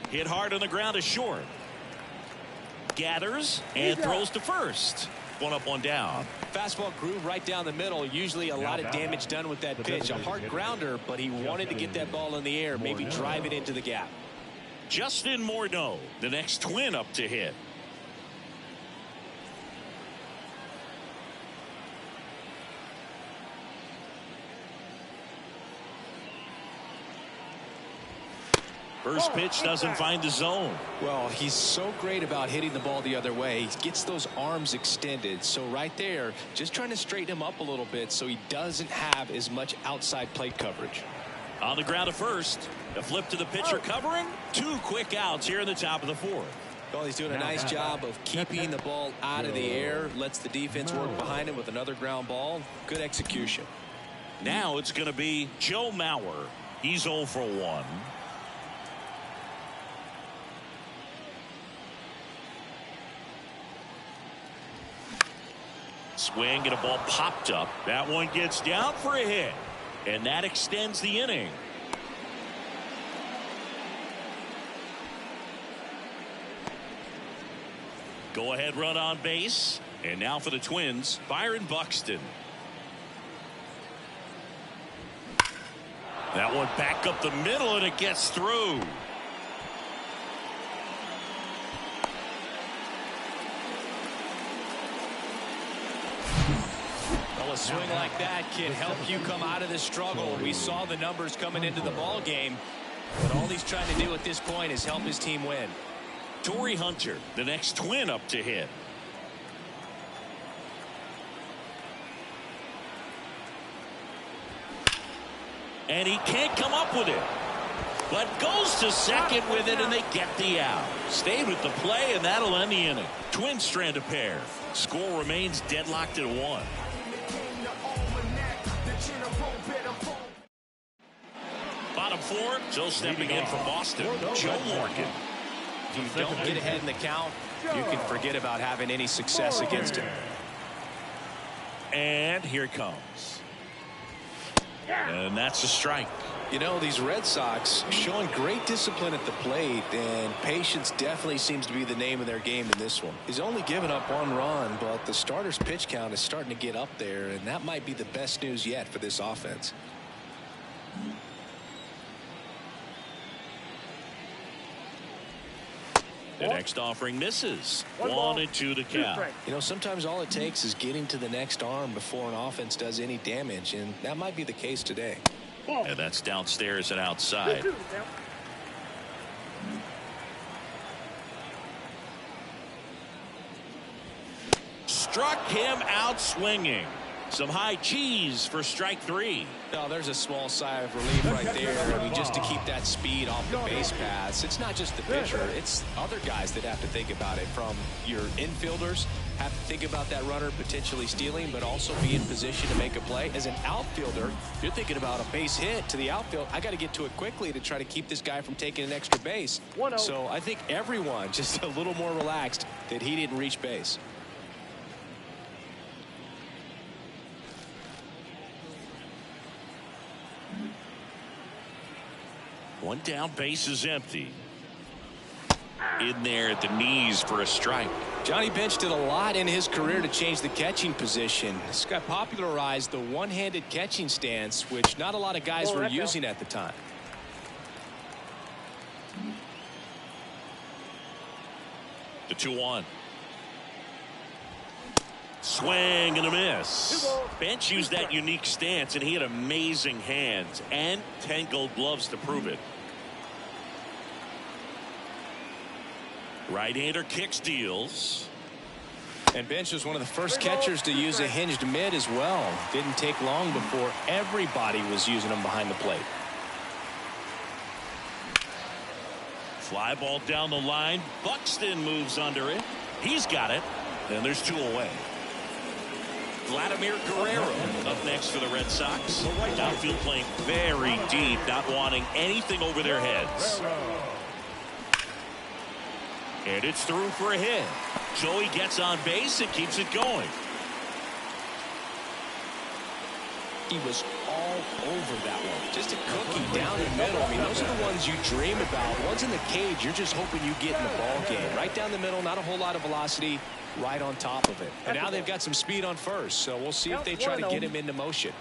Hit hard on the ground is short. Gathers and throws to first. One up, one down. Fastball groove right down the middle. Usually a lot of damage done with that pitch. A hard grounder, but he wanted to get that ball in the air, maybe drive it into the gap. Justin Morneau, the next Twin up to hit. First pitch doesn't find the zone. Well, he's so great about hitting the ball the other way. He gets those arms extended. So right there, just trying to straighten him up a little bit so he doesn't have as much outside plate coverage. On the ground at first. A flip to the pitcher covering. 2 quick outs here in the top of the 4th. Well, he's doing a nice job of keeping the ball out of the air. Lets the defense work behind him with another ground ball. Good execution. Now it's going to be Joe Mauer. He's 0 for 1. Swing and a ball popped up. That one gets down for a hit. And that extends the inning. Go ahead run on base. And now for the Twins, Byron Buxton. That one back up the middle and it gets through. A swing like that can help you come out of this struggle. We saw the numbers coming into the ball game, but all he's trying to do at this point is help his team win. Torrey Hunter, the next Twin up to hit. And he can't come up with it, but goes to second with it, and they get the out. Stayed with the play, and that'll end the inning. Twins strand a pair. Score remains deadlocked at 1. Bottom 4, Joe stepping in from Boston, Joe Morgan. If you don't get ahead in the count, you can forget about having any success against him. And here it comes. And that's a strike. You know, these Red Sox showing great discipline at the plate, and patience definitely seems to be the name of their game in this one. He's only given up 1 run, but the starter's pitch count is starting to get up there, and that might be the best news yet for this offense. The next offering misses. 1-2 the count. You know, sometimes all it takes is getting to the next arm before an offense does any damage, and that might be the case today. And that's downstairs and outside. Struck him out swinging. Some high cheese for strike 3. No, there's a small sigh of relief right there. I mean, just to keep that speed off the base paths. It's not just the pitcher. It's other guys that have to think about it. From your infielders have to think about that runner potentially stealing, but also be in position to make a play. As an outfielder, you're thinking about a base hit to the outfield. I got to get to it quickly to try to keep this guy from taking an extra base. So I think everyone just a little more relaxed that he didn't reach base. One down, base is empty. In there at the knees for a strike. Johnny Bench did a lot in his career to change the catching position. This guy popularized the one-handed catching stance, which not a lot of guys were using at the time. The 2-1. Swing and a miss. Bench used that unique stance, and he had amazing hands and 10 gold gloves to prove it. Right-hander kicks, deals. And Bench was one of the first catchers to use a hinged mid as well. Didn't take long before everybody was using them behind the plate. Fly ball down the line. Buxton moves under it. He's got it. And there's 2 away. Vladimir Guerrero up next for the Red Sox. Outfield playing very deep, not wanting anything over their heads. And it's through for a hit. So he gets on base and keeps it going. He was all over that one. Just a cookie down the middle. I mean, those are the ones you dream about. Ones in the cage, you're just hoping you get in the ball game. Right down the middle, not a whole lot of velocity, right on top of it. And now they've got some speed on first, so we'll see if they try to get him into motion.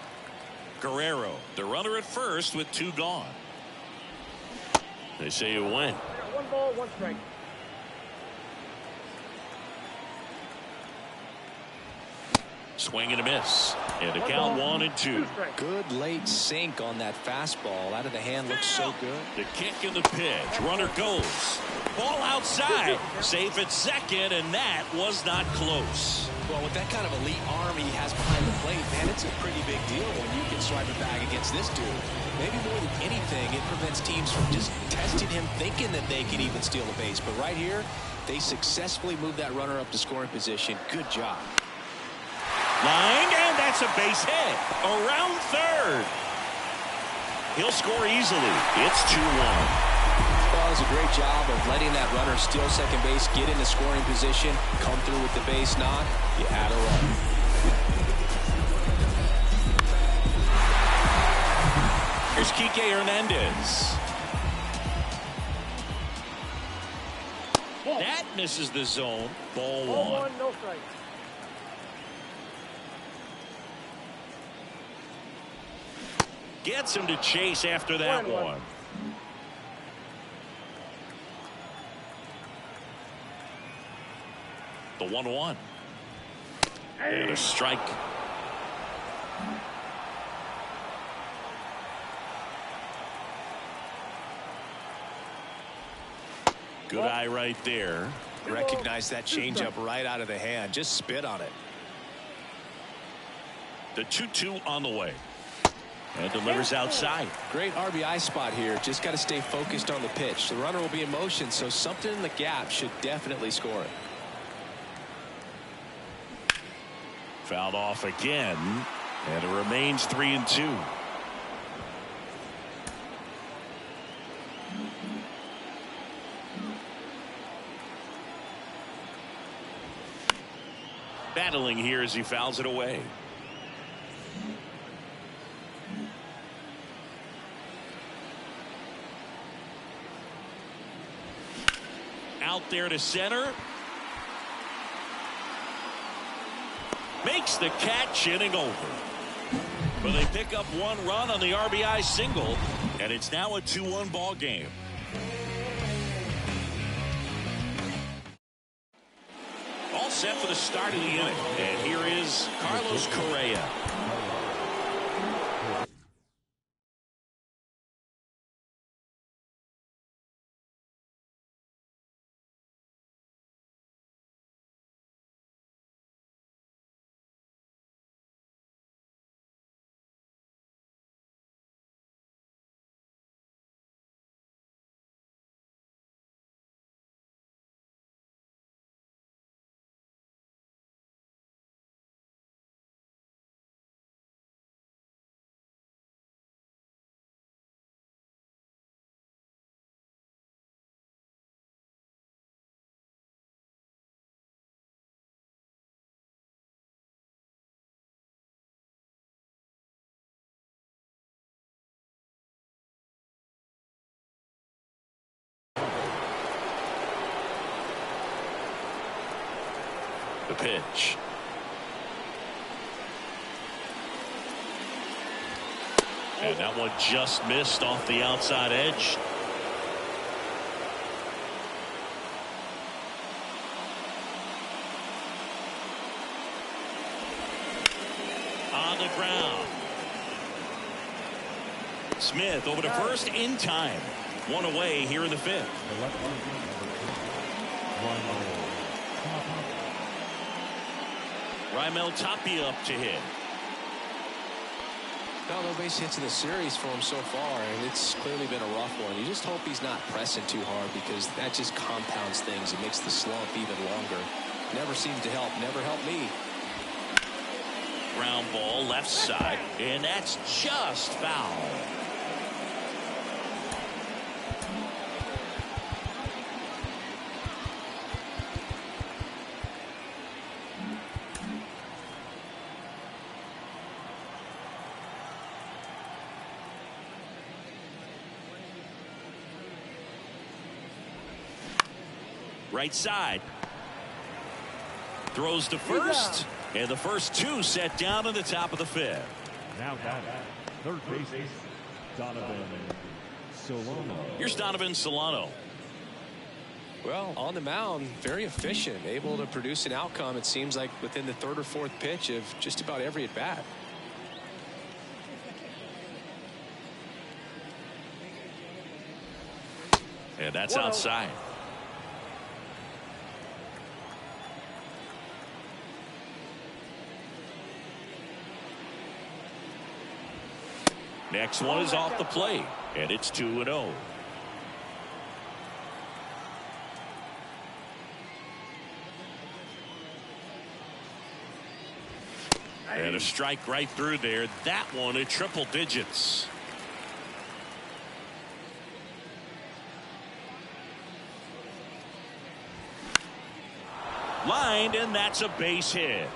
Guerrero, the runner at first with 2 gone. They say you win. 1 ball, 1 strike. Swing and a miss. And a count 1-2. Good late sink on that fastball. Out of the hand looks so good. The kick and the pitch. Runner goes. Ball outside. Safe at second, and that was not close. Well, with that kind of elite arm he has behind the plate, man, it's a pretty big deal when you can swipe it back against this dude. Maybe more than anything, it prevents teams from just testing him, thinking that they can even steal a base. But right here, they successfully moved that runner up to scoring position. Good job. Line, and that's a base hit. Around third. He'll score easily. It's 2-1. Well, it was a great job of letting that runner steal second base, get into scoring position, come through with the base knock. You add a run. Here's Kike Hernandez. That misses the zone. Ball 1. No strike. Gets him to chase after that one. The 1-1. And a strike. Good eye right there. Recognize that changeup right out of the hand. Just spit on it. The 2-2 on the way. And delivers outside. Great RBI spot here. Just got to stay focused on the pitch. The runner will be in motion, so something in the gap should definitely score it. Fouled off again, and it remains 3-2. Battling here as he fouls it away. Out there to center. Makes the catch, inning over. But they pick up 1 run on the RBI single, and it's now a 2-1 ball game. All set for the start of the inning. And here is Carlos Correa. The pitch. And that one just missed off the outside edge. On the ground. Smith over to first in time. 1 away here in the 5th. Raimel Tapia up to hit. No base hits in the series for him so far, and it's clearly been a rough one. You just hope he's not pressing too hard, because that just compounds things. It makes the slump even longer. Never seems to help. Never helped me. Ground ball left side, and that's just foul. right side. Throws to first. And the first two set down in the top of the fifth. Now batting, third baseman, Donovan Solano. Here's Donovan Solano. Well, on the mound, very efficient, able to produce an outcome, it seems like, within the third or fourth pitch of just about every at bat. And that's outside. Next one is off the plate, and it's 2-0. And a strike right through there. That one at triple digits. Lined, and that's a base hit.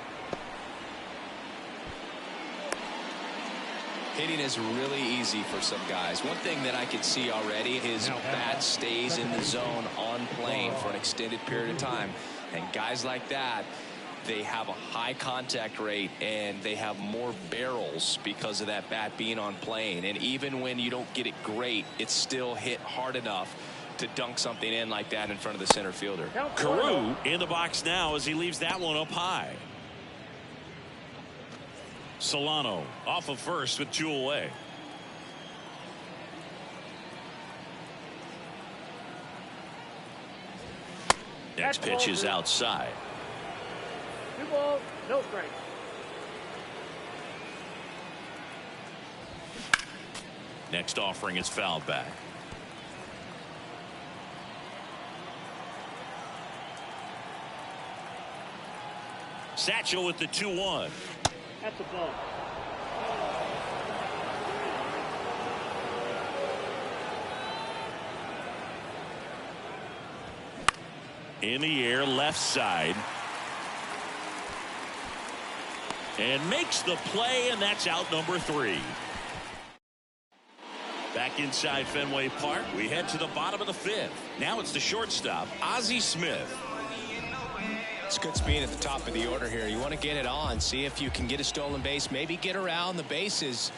Hitting is really easy for some guys. One thing that I can see already, his bat stays in the zone on plane for an extended period of time. And guys like that, they have a high contact rate and they have more barrels because of that bat being on plane. And even when you don't get it great, it's still hit hard enough to dunk something in like that in front of the center fielder. Carew in the box now as he leaves that one up high. Solano off of first with 2 away. Next pitch is outside. 2 balls, no strike. Next offering is fouled back. Satchel with the 2-1. That's a ball. In the air, left side. And makes the play, and that's out number 3. Back inside Fenway Park, we head to the bottom of the 5th. Now it's the shortstop, Ozzie Smith. It's good speed at the top of the order here. You want to get it on, see if you can get a stolen base, maybe get around the bases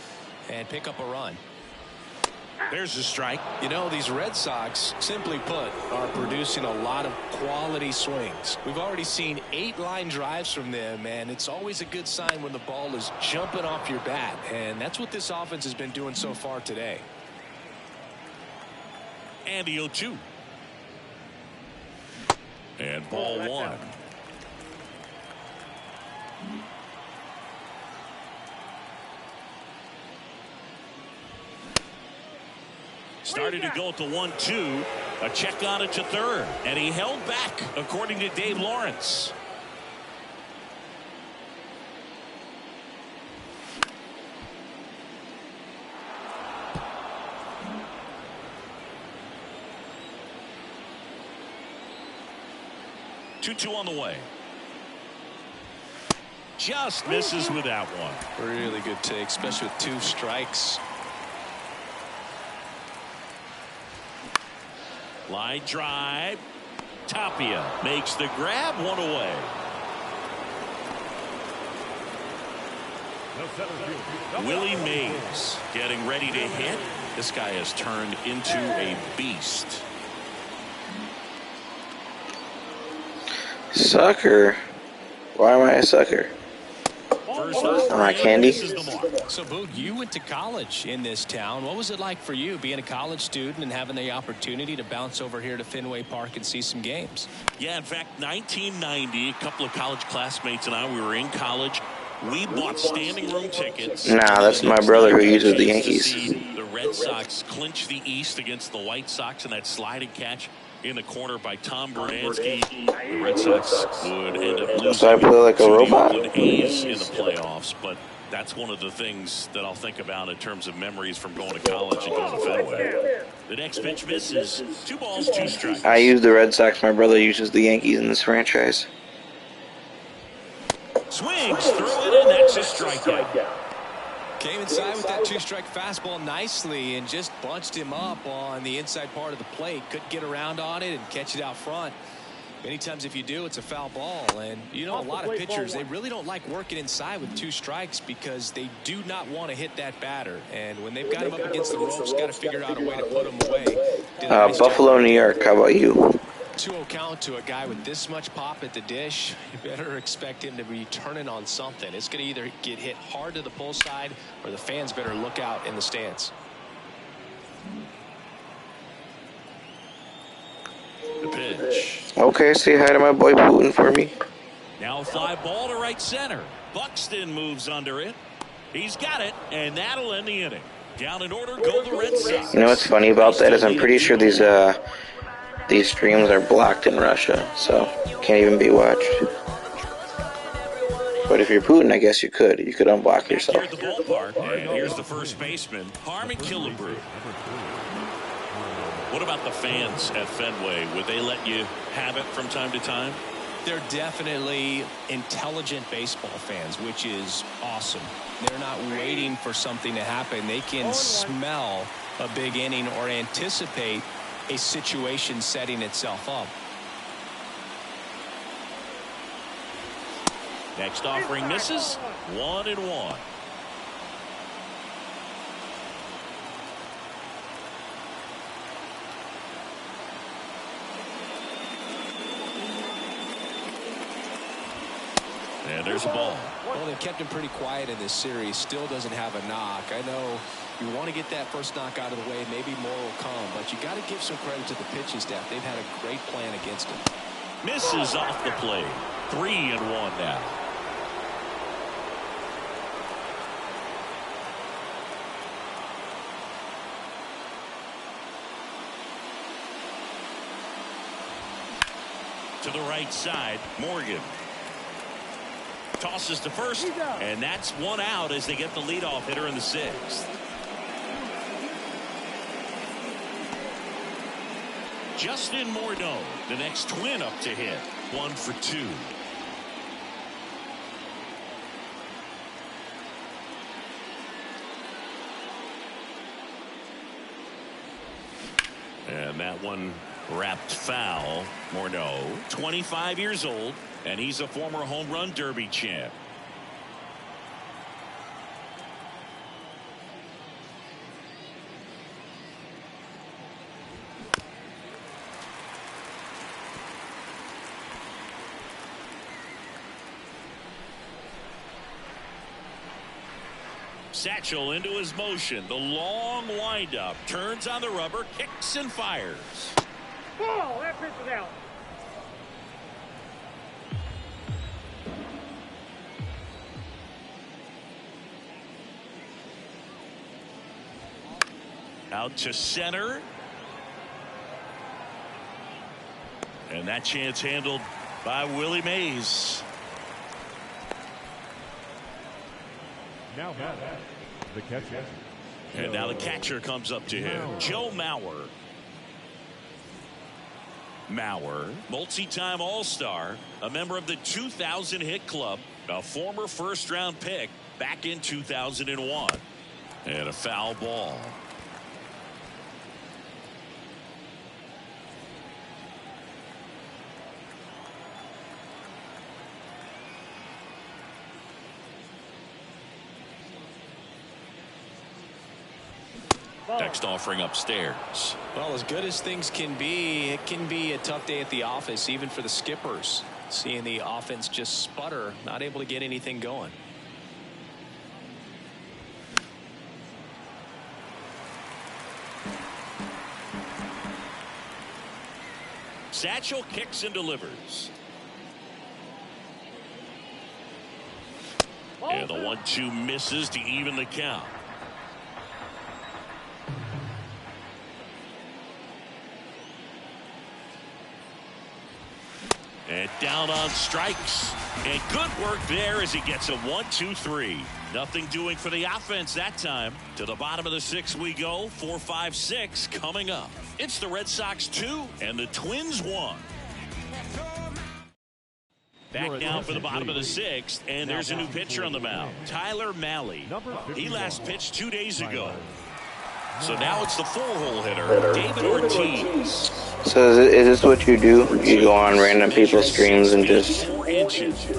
and pick up a run. There's a strike. You know, these Red Sox, simply put, are producing a lot of quality swings. We've already seen 8 line drives from them, and it's always a good sign when the ball is jumping off your bat, and that's what this offense has been doing so far today. And the 0-2. And ball 1. Started to go at the 1-2. A check on it to third. And he held back, according to Dave Lawrence. Two on the way. Just misses with that one. Really good take, especially with 2 strikes. Line drive. Tapia makes the grab, 1 away. Willie Mays getting ready to hit. This guy has turned into a beast. Sucker. Why am I a sucker? Am I candy? So, Boog, you went to college in this town. What was it like for you being a college student and having the opportunity to bounce over here to Fenway Park and see some games? Yeah, in fact, 1990, a couple of college classmates and I, we were in college. We bought standing room tickets. Nah, that's my brother who uses the Yankees. The Red Sox clinch the East against the White Sox in that sliding catch in the corner by Tom Bernansky. The Red Sox would end up losing So I play like a to the robot? Oakland A's in the playoffs, but that's one of the things that I'll think about in terms of memories from going to college and going to Fenway. The next pitch misses. 2 balls, 2 strikes. I use the Red Sox. My brother uses the Yankees in this franchise. Swings through it, and that's a strikeout. Came inside with that 2-strike fastball nicely and just bunched him up on the inside part of the plate. Couldn't get around on it and catch it out front. Many times if you do, it's a foul ball. And, you know, a lot of pitchers, they really don't like working inside with 2 strikes because they do not want to hit that batter. And when they've got him up against the ropes, got to figure out a way to put him away. Buffalo, New York, how about you? 2-0 count to a guy with this much pop at the dish. You better expect him to be turning on something. It's going to either get hit hard to the pull side or the fans better look out in the stands. The pitch. Okay, say hi to my boy Putin for me. Now a fly ball to right center. Buxton moves under it. He's got it, and that'll end the inning. Down in order go the Red Sox. You know what's funny about that is I'm pretty sure these streams are blocked in Russia, so can't even be watched. But if you're Putin, I guess you could. You could unblock yourself. Here at the ballpark, and here's the first baseman, Harmon Killebrew. What about the fans at Fenway? Would they let you have it from time to time? They're definitely intelligent baseball fans, which is awesome. They're not waiting for something to happen. They can smell a big inning or anticipate a situation setting itself up. Next offering misses. 1-1. And there's a ball. Well, they've kept him pretty quiet in this series. Still doesn't have a knock. I know you want to get that first knock out of the way. Maybe more will come. But you got to give some credit to the pitching staff. They've had a great plan against him. Misses off the plate. 3-1 now. To the right side, Morgan. Tosses to first, and that's 1 out as they get the leadoff hitter in the 6th. Justin Morneau, the next Twin up to hit. 1 for 2. And that one wrapped foul. Morneau, 25 years old, and he's a former home run derby champ. Satchel into his motion. The long windup. Turns on the rubber. Kicks and fires. Ball! That pitch is out. Out to center. And that chance handled by Willie Mays. Now the catcher. And now the catcher comes up to him. Joe Mauer. Mauer, multi-time All-Star, a member of the 2000 hit club, a former first-round pick back in 2001. And a foul ball. Next offering upstairs. Well, as good as things can be, it can be a tough day at the office, even for the skippers. Seeing the offense just sputter, not able to get anything going. Satchel kicks and delivers. And the 1-2 misses to even the count. And down on strikes. And good work there as he gets a 1-2-3. Nothing doing for the offense that time. To the bottom of the 6th we go. 4, 5, 6 coming up. It's the Red Sox 2 and the Twins 1. Back now for the bottom of the 6th, and there's a new pitcher on the mound. Tyler Mahle. He last pitched 2 days ago. So now it's the 4-hole hitter, David Ortiz. So is this what you do? You go on random people's streams and just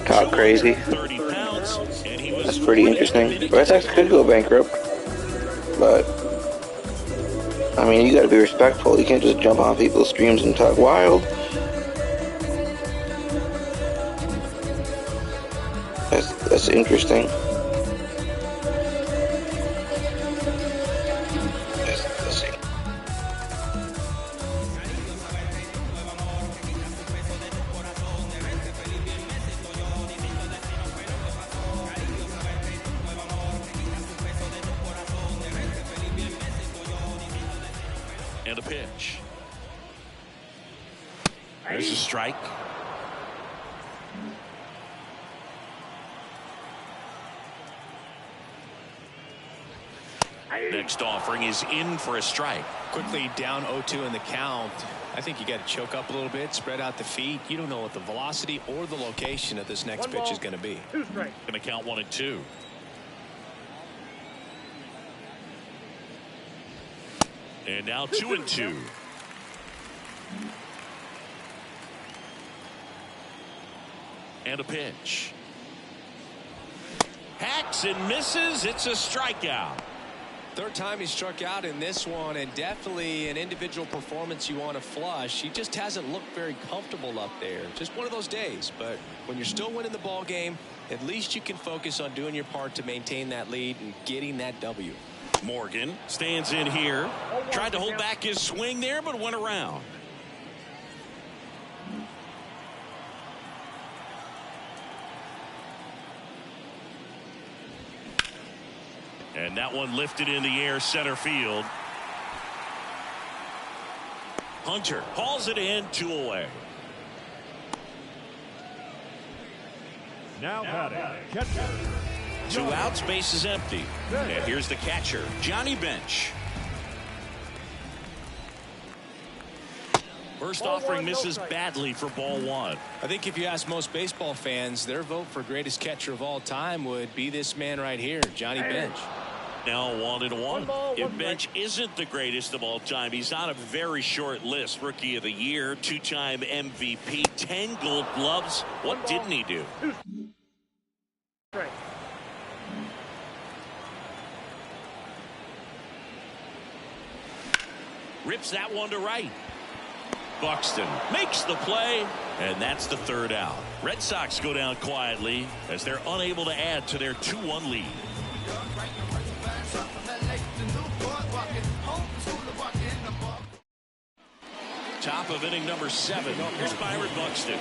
talk crazy? 30 pounds, and he was That's pretty interesting. Red Sox could go bankrupt, but I mean, you gotta be respectful. You can't just jump on people's streams and talk wild. That's interesting. And a pitch. There's a strike. Next offering is in for a strike. Quickly down 0-2 in the count. I think you got to choke up a little bit, spread out the feet. You don't know what the velocity or the location of this next pitch is going to be. 2 strikes. Going to count 1-2. And now 2-2. And a pitch. Hacks and misses. It's a strikeout. Third time he struck out in this one, and definitely an individual performance you want to flush. He just hasn't looked very comfortable up there. Just one of those days. But when you're still winning the ball game, at least you can focus on doing your part to maintain that lead and getting that W. Morgan stands in here. Tried to hold back his swing there, but went around. And that one lifted in the air, center field. Hunter hauls it in, 2 away. Now batting, catcher. 2 outs, base is empty. And here's the catcher, Johnny Bench. First offering misses badly for ball 1. I think if you ask most baseball fans, their vote for greatest catcher of all time would be this man right here, Johnny Bench. Now 1-1. If Bench isn't the greatest of all time, he's on a very short list. Rookie of the Year, 2-time MVP, 10 Gold Gloves. What didn't he do? 2 strikes. Rips that one to right. Buxton makes the play, and that's the 3rd out. Red Sox go down quietly as they're unable to add to their 2-1 lead. Top of inning number 7. Here's Byron Buxton.